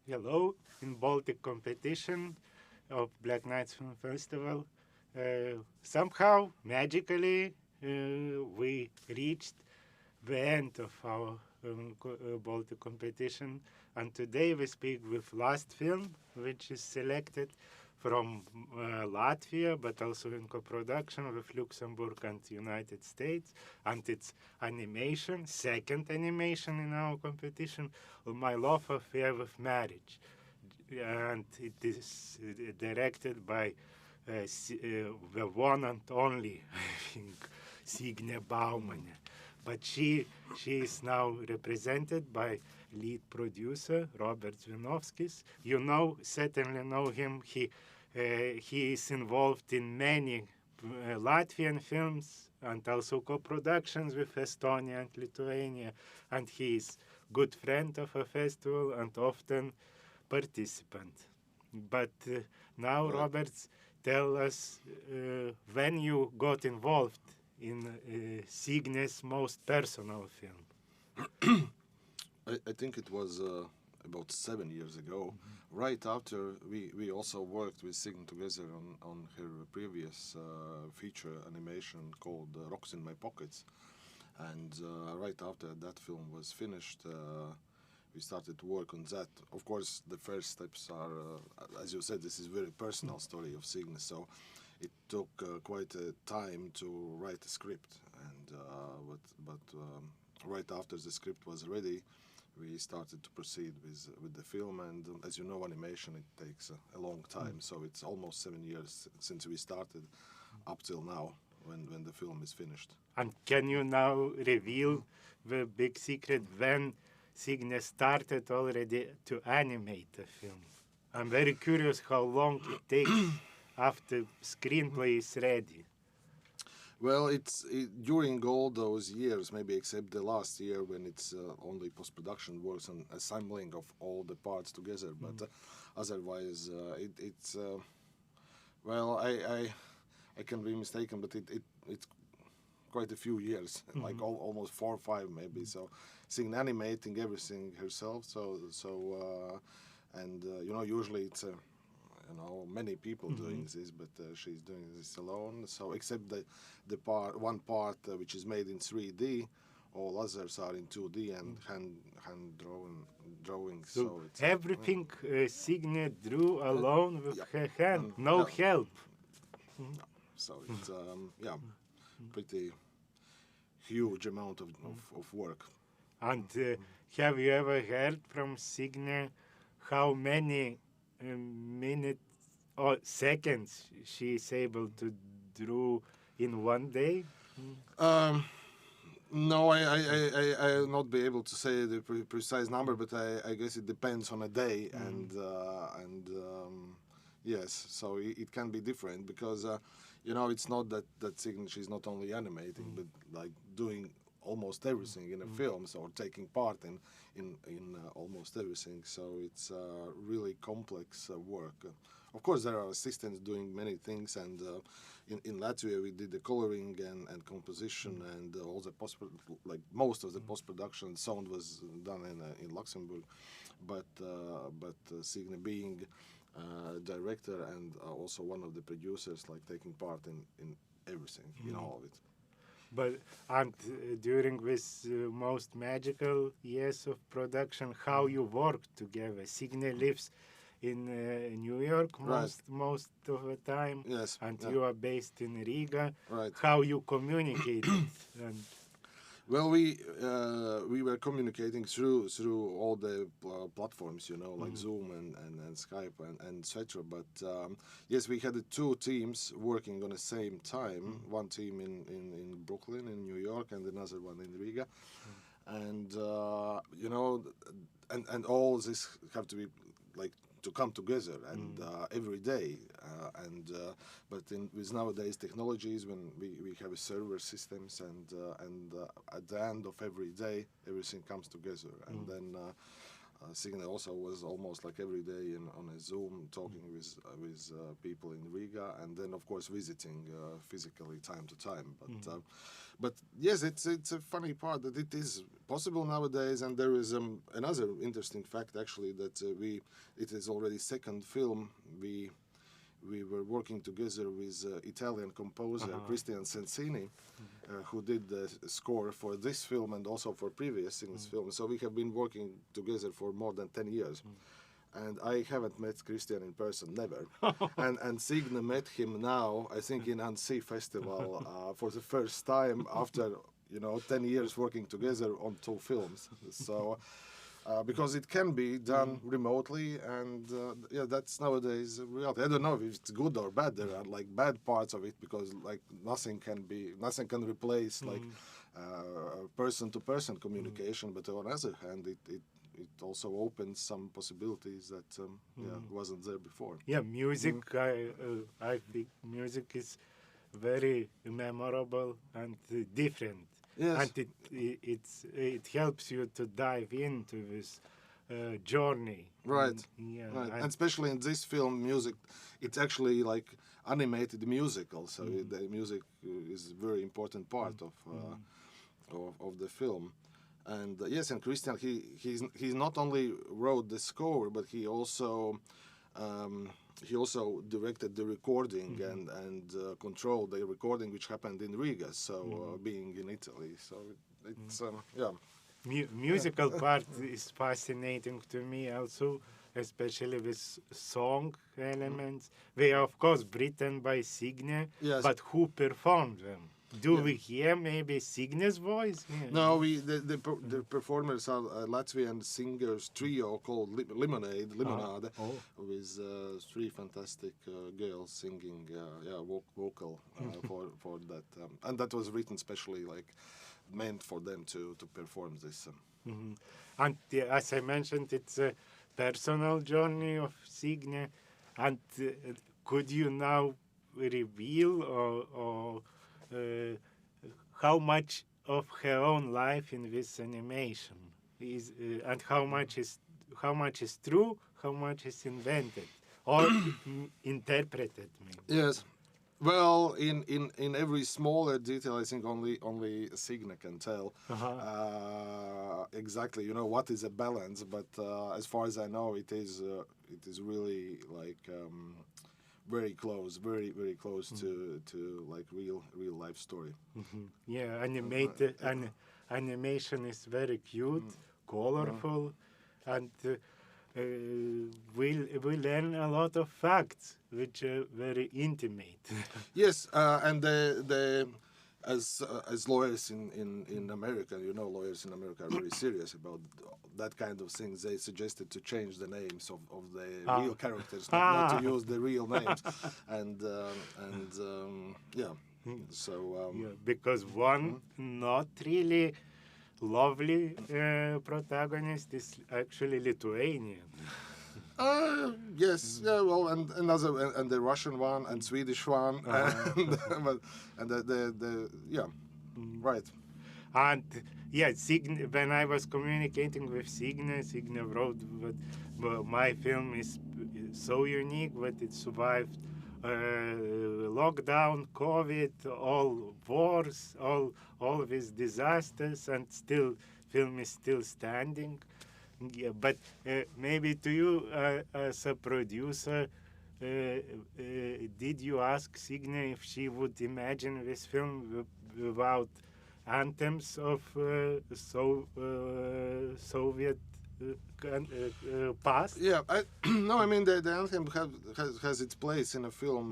Hello, in Baltic competition of Black Nights Film Festival. Somehow, magically, we reached the end of our Baltic competition, and today we speak with last film, which is selected from Latvia, but also in co-production with Luxembourg and United States, and it's animation, second animation in our competition, My Love Affair with Marriage, and it is directed by the one and only, I think, Signe Baumann. But she is now represented by lead producer Roberts Vinovskis. You certainly know him. He is involved in many Latvian films and also co-productions with Estonia and Lithuania. And he is good friend of a festival and often participant. But now, Roberts, tell us when you got involved in Signe's most personal film. I think it was about 7 years ago. Right after we also worked with Signe together on her previous feature animation called Rocks in My Pockets. And right after that film was finished, we started to work on that. Of course, the first steps are, as you said, this is a very personal story of Signe, so it took quite a time to write a script. And but right after the script was ready, we started to proceed with the film. And as you know, animation, it takes a long time. So it's almost 7 years since we started up till now when the film is finished. And can you now reveal the big secret when Signe started already to animate the film? I'm very curious how long it takes after screenplay is ready. Well, during all those years, maybe except the last year when it's only post-production works on assembling of all the parts together. But otherwise, it's well, I can be mistaken, but it's quite a few years, like almost 4 or 5 maybe. So, Signe animating everything herself. And usually it's many people doing this, but she's doing this alone. So except the one part which is made in 3D, all others are in 2D and hand drawing. So it's, everything Signe drew alone with her hand, no help. No. So it's pretty huge amount of work. And have you ever heard from Signe how many minutes or seconds she is able to draw in one day? No, I'll not be able to say the precise number, but I guess it depends on a day, and yes, so it can be different because it's not that Signe, she's not only animating, but like doing almost everything in a film, or taking part in almost everything. So it's really complex work. Of course, there are assistants doing many things, and in Latvia we did the coloring and composition and all the most of the post-production sound was done in Luxembourg, but Signe being director and also one of the producers, like taking part in everything, in all of it. But during this most magical years of production, how you work together? Signe lives in New York most of the time, yes, and you are based in Riga. Right. How you communicate? Well, we were communicating through all the platforms, like Zoom and Skype and etc. But yes, we had 2 teams working on the same time. One team in Brooklyn, in New York, and another one in Riga. And and all this have to be like to come together and every day. But with nowadays technologies, when we have server systems and at the end of every day everything comes together, and then Signe also was almost like every day on a Zoom talking with people in Riga, and then of course visiting physically time to time. But yes, it's a funny part that it is possible nowadays, and there is another interesting fact actually that it is already second film we were working together with Italian composer Christian Sensini, who did the score for this film and also for previous Signe's film. So we have been working together for more than 10 years. And I haven't met Christian in person, never. and Signe met him now, I think in Annecy Festival, for the first time after 10 years working together on 2 films. So. Because it can be done remotely, and that's nowadays a reality. I don't know if it's good or bad. There are like bad parts of it because like nothing can replace like person-to-person communication. But on the other hand, it also opens some possibilities that wasn't there before. Yeah, music. I think music is very memorable and different. Yes. And it helps you to dive into this journey. Right. Right. And especially in this film, music, it's actually like animated musical, so the music is a very important part of the film. And yes, and Christian, he's not only wrote the score, but he also directed the recording and controlled the recording, which happened in Riga. So being in Italy, so it's musical part is fascinating to me also, especially with song elements. They are of course written by Signe, but who performed them? Do we hear maybe Signe's voice? Yeah. No, the performers are a Latvian singers trio called Limonade, with 3 fantastic girls singing vocal for that, and that was written specially like meant for them to perform this. And as I mentioned, it's a personal journey of Signe, and could you now reveal or how much of her own life in this animation is, and how much is true, how much is invented or interpreted? Maybe. Yes, well, in every smaller detail, I think only Signe can tell exactly, what is a balance. But as far as I know, it is really like. Very close, very very close to like real life story. Yeah, animation is very cute, colorful, and we learn a lot of facts which are very intimate. Yes, and as lawyers in America, lawyers in America are very serious about that kind of things. They suggested to change the names of the real characters, not to use the real names, and so because one not really lovely protagonist is actually Lithuanian. Yes, well, and another, and the Russian one and Swedish one, and right. And Signe, when I was communicating with Signe wrote that my film is so unique that it survived lockdown, COVID, all wars, all these disasters, and still film is still standing. Yeah, but maybe to you as a producer, did you ask Signe if she would imagine this film without anthems of Soviet past? Yeah, no, I mean the anthem has its place in a film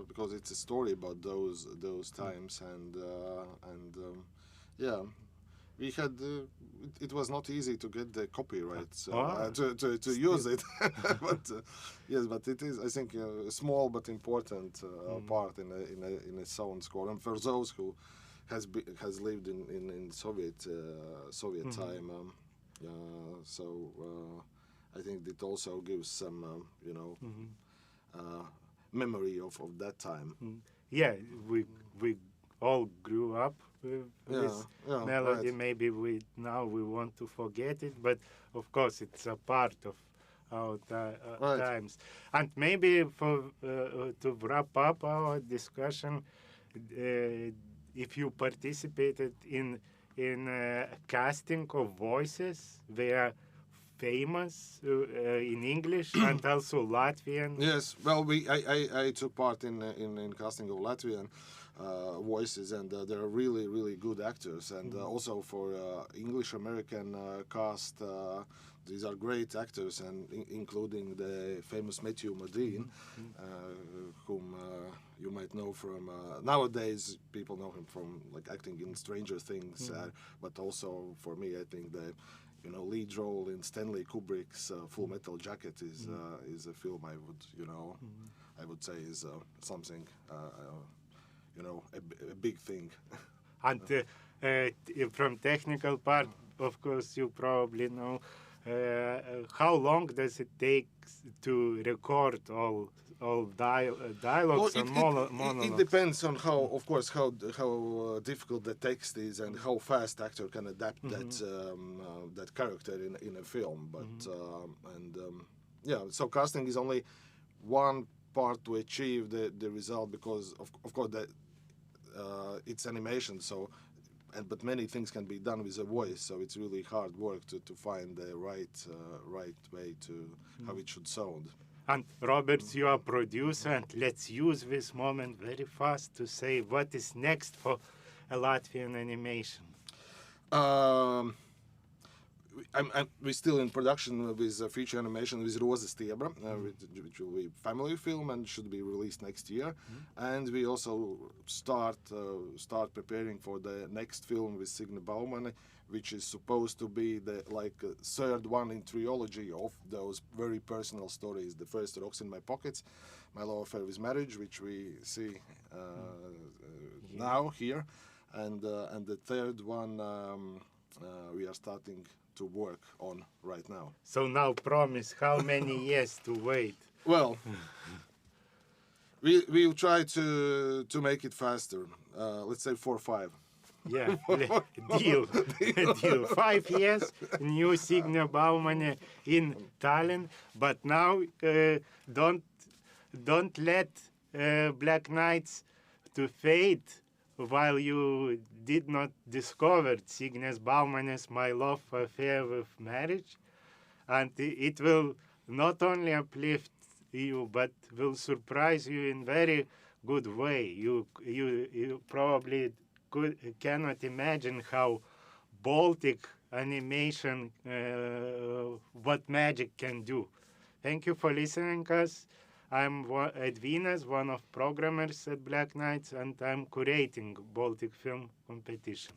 because it's a story about those times, and we had it was not easy to get the copyright to use it, but yes, but it is, I think, a small but important part in a sound score, and for those who has lived in Soviet time, so I think it also gives some memory of that time. Yeah, we all grew up with melody. right. Maybe we want to forget it, but of course it's a part of our Right. times. And maybe for to wrap up our discussion, if you participated in casting of voices, they are famous in English and also Latvian. Yes, well, I took part in casting of Latvian voices, and they're really, really good actors. And also for English American cast, these are great actors, and including the famous Matthew Modine, whom you might know from nowadays. People know him from like acting in Stranger Things, but also for me, I think the lead role in Stanley Kubrick's Full Metal Jacket is a film I would say is something a big thing. And from technical part, of course, you probably know how long does it take to record all dialogues and monologues? It depends on how difficult the text is and how fast actor can adapt that character in a film. But so casting is only one part to achieve the result, because of course that it's animation, but many things can be done with a voice, so it's really hard work to find the right way to how it should sound. And Roberts, you are producer, and let's use this moment very fast to say what is next for a Latvian animation. We're still in production with a feature animation with Roza Stiebra, which will be a family film and should be released next year. And we also start preparing for the next film with Signe Baumann, which is supposed to be the third one in trilogy of those very personal stories. The first, Rocks in My Pockets, My Love Affair with Marriage, which we see now here, and the third one we are starting to work on right now. So now promise how many years to wait? Well, we'll try to make it faster. Let's say 4 or 5. Yeah, deal. 5 years, new Signe Baumann in Tallinn. But now don't let Black Nights to fade while you did not discover Signe Baumann's My Love Affair with Marriage. And it will not only uplift you, but will surprise you in very good way. You probably cannot imagine how Baltic animation, what magic can do. Thank you for listening us. I'm Edvinas, one of programmers at Black Nights, and I'm curating Baltic Film Competition.